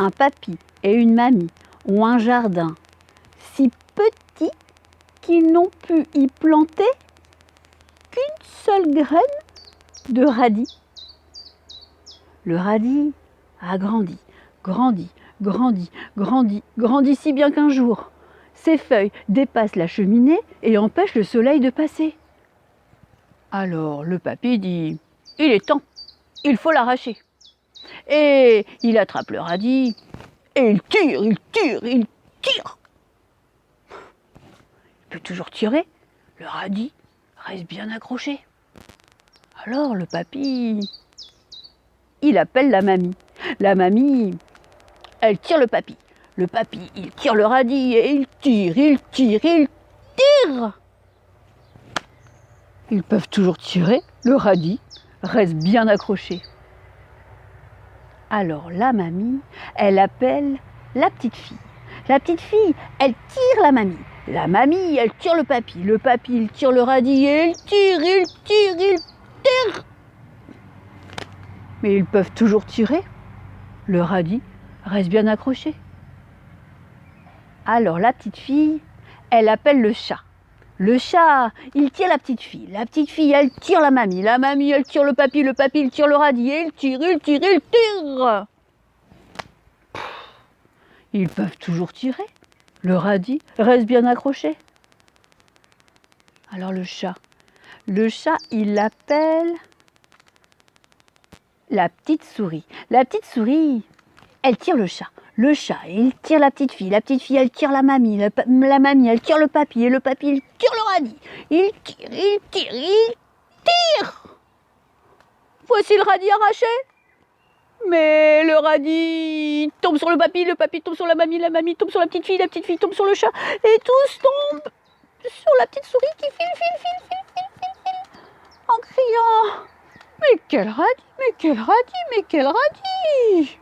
Un papy et une mamie ont un jardin si petit qu'ils n'ont pu y planter qu'une seule graine de radis. Le radis a grandi, grandi, grandi, grandi, grandi si bien qu'un jour, ses feuilles dépassent la cheminée et empêchent le soleil de passer. Alors le papy dit « Il est temps, il faut l'arracher ». Et il attrape le radis et il tire, il tire, il tire. Il peut toujours tirer, le radis reste bien accroché. Alors le papy, il appelle la mamie. La mamie, elle tire le papy. Le papy, il tire le radis et il tire, il tire, il tire. Ils peuvent toujours tirer, le radis reste bien accroché. Alors la mamie, elle appelle la petite fille. La petite fille, elle tire la mamie. La mamie, elle tire le papy. Le papy, il tire le radis et il tire, il tire, il tire. Mais ils peuvent toujours tirer. Le radis reste bien accroché. Alors la petite fille, elle appelle le chat. Le chat, il tire la petite fille. La petite fille, elle tire la mamie. La mamie, elle tire le papy. Le papy, il tire le radis et il tire, il tire, il tire. Ils peuvent toujours tirer. Le radis reste bien accroché. Alors le chat, il appelle la petite souris. La petite souris, elle tire le chat. Le chat, il tire la petite fille. La petite fille, elle tire la mamie. La mamie, elle tire le papy. Et le papy, il tire le radis. Il tire, il tire, il tire. Voici le radis arraché. Mais le radis tombe sur le papy tombe sur la mamie tombe sur la petite fille tombe sur le chat. Et tous tombent sur la petite souris qui file, en criant « Mais quel radis, mais quel radis, mais quel radis !»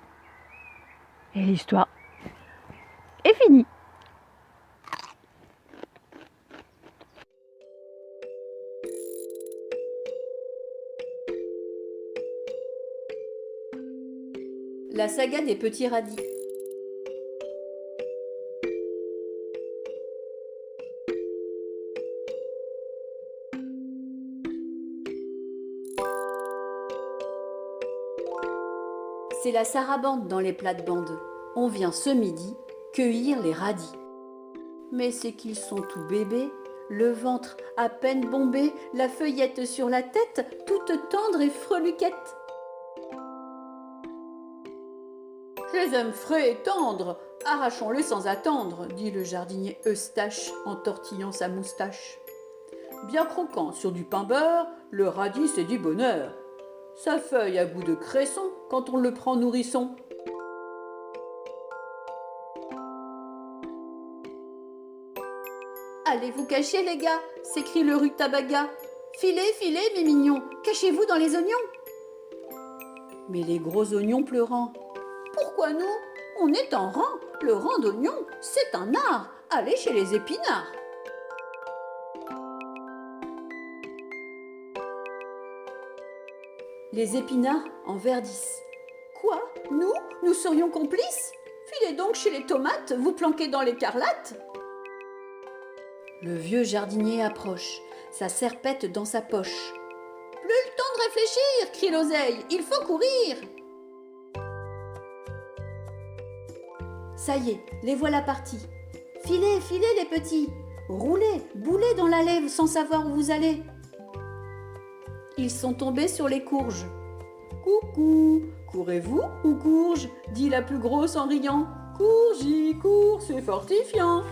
Et l'histoire est finie. La saga des petits radis. C'est la sarabande dans les plates-bandes. On vient ce midi cueillir les radis. Mais c'est qu'ils sont tout bébés, le ventre à peine bombé, la feuillette sur la tête, toute tendre et freluquette. Je les aime frais et tendres, arrachons-les sans attendre, dit le jardinier Eustache en tortillant sa moustache. Bien croquant sur du pain beurre, le radis c'est du bonheur. Sa feuille a goût de cresson quand on le prend nourrisson. Allez vous cacher les gars, s'écrie le rutabaga. Filez, filez mes mignons, cachez-vous dans les oignons. Mais les gros oignons pleurant. Pourquoi nous? On est en rang, le rang d'oignons, c'est un art. Allez chez les épinards. Les épinards en verdissent. Quoi? Nous serions complices? Filez donc chez les tomates, vous planquez dans l'écarlate. Le vieux jardinier approche, sa serpette dans sa poche. Plus le temps de réfléchir, crie l'oseille, il faut courir. Ça y est, les voilà partis. Filez, filez les petits, roulez, boulez dans l'allée sans savoir où vous allez. Ils sont tombés sur les courges. Coucou, courez-vous ou courge, dit la plus grosse en riant. Courgy, cours, c'est fortifiant.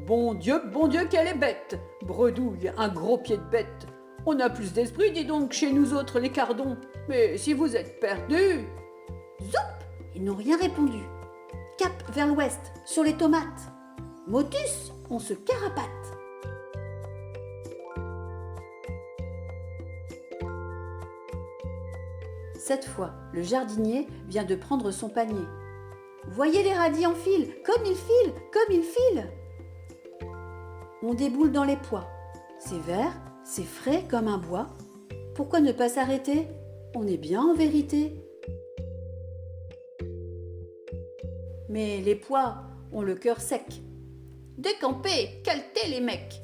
Bon Dieu, qu'elle est bête, bredouille un gros pied de bête. On a plus d'esprit, dis donc, chez nous autres les cardons. Mais si vous êtes perdus... Zoup! Ils n'ont rien répondu. Cap vers l'ouest, sur les tomates. Motus, on se carapate. Cette fois, le jardinier vient de prendre son panier. Voyez les radis en file, comme ils filent, comme ils filent. On déboule dans les pois. C'est vert, c'est frais comme un bois. Pourquoi ne pas s'arrêter? On est bien en vérité. Mais les pois ont le cœur sec. Décampez, qualeté les mecs!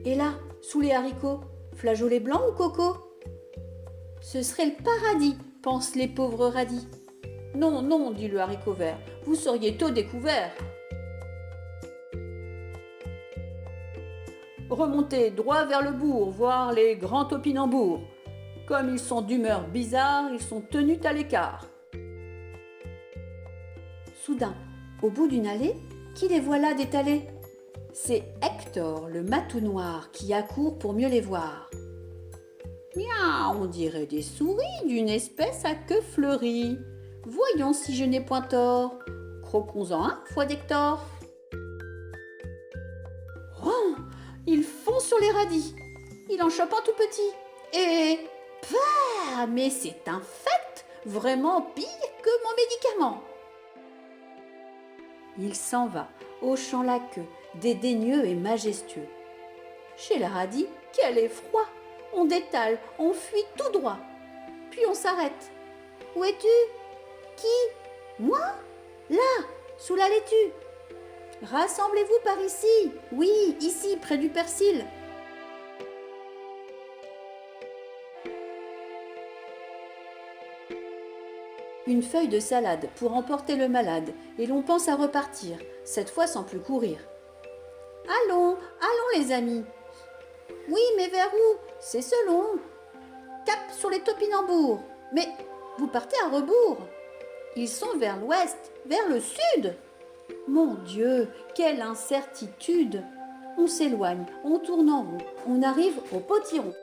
Et là, sous les haricots, flageolets blancs ou coco? Ce serait le paradis, pensent les pauvres radis. Non, non, dit le haricot vert, vous seriez tôt découvert. Remontez droit vers le bourg, voir les grands topinambours. Comme ils sont d'humeur bizarre, ils sont tenus à l'écart. Soudain, au bout d'une allée, qui les voilà d'étalés? C'est Hector, le matou noir, qui accourt pour mieux les voir. Miaou, on dirait des souris d'une espèce à queue fleurie. Voyons si je n'ai point tort. Croquons-en un, foi d'Hector. Oh, il fond sur les radis. Il en chope un tout petit. Et pah, mais c'est infect, vraiment pire que mon médicament. Il s'en va, hochant la queue, dédaigneux et majestueux. Chez le radis, quel effroi! On détale, on fuit tout droit. Puis on s'arrête. Où es-tu? Qui? Moi? Là, sous la laitue. Rassemblez-vous par ici. Oui, ici, près du persil. Une feuille de salade pour emporter le malade, et l'on pense à repartir, cette fois sans plus courir. Allons, allons les amis. Oui, mais vers où? C'est selon. Cap sur les topinambours. Mais vous partez à rebours. Ils sont vers l'ouest, vers le sud. Mon Dieu, quelle incertitude! On s'éloigne, on tourne en rond, on arrive au potiron.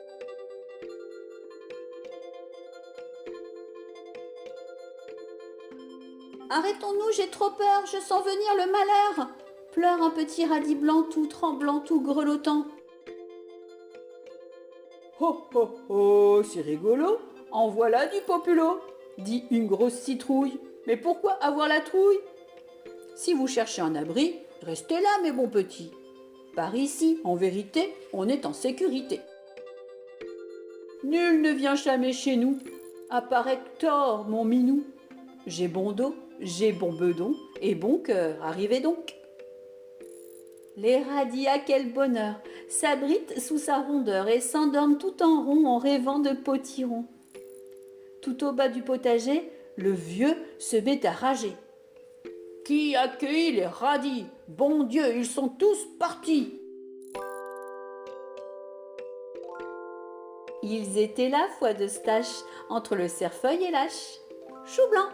Arrêtons-nous, j'ai trop peur, je sens venir le malheur. Pleure un petit radis blanc tout tremblant, tout grelottant. Oh oh oh, c'est rigolo, en voilà du populo, dit une grosse citrouille. Mais pourquoi avoir la trouille? Si vous cherchez un abri, restez là mes bons petits. Par ici, en vérité, on est en sécurité. Nul ne vient jamais chez nous, à part Hector, mon minou. J'ai bon dos, j'ai bon bedon et bon cœur, arrivez donc. Les radis, à quel bonheur, s'abritent sous sa rondeur et s'endorment tout en rond en rêvant de potiron. Tout au bas du potager, le vieux se met à rager. Qui a cueilli les radis? Bon Dieu, ils sont tous partis. Ils étaient là, foi de stache, entre le cerfeuil et l'âche. Chou blanc.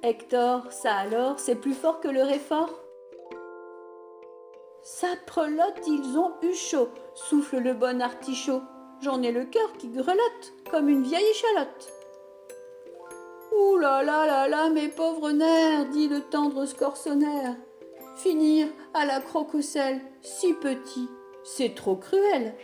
Hector, ça alors, c'est plus fort que le réfort. Saprelotte, ils ont eu chaud, souffle le bon artichaut. J'en ai le cœur qui grelotte, comme une vieille échalote. Ouh là là là là, mes pauvres nerfs, dit le tendre scorsonnaire. Finir à la croque au sel, si petit, c'est trop cruel.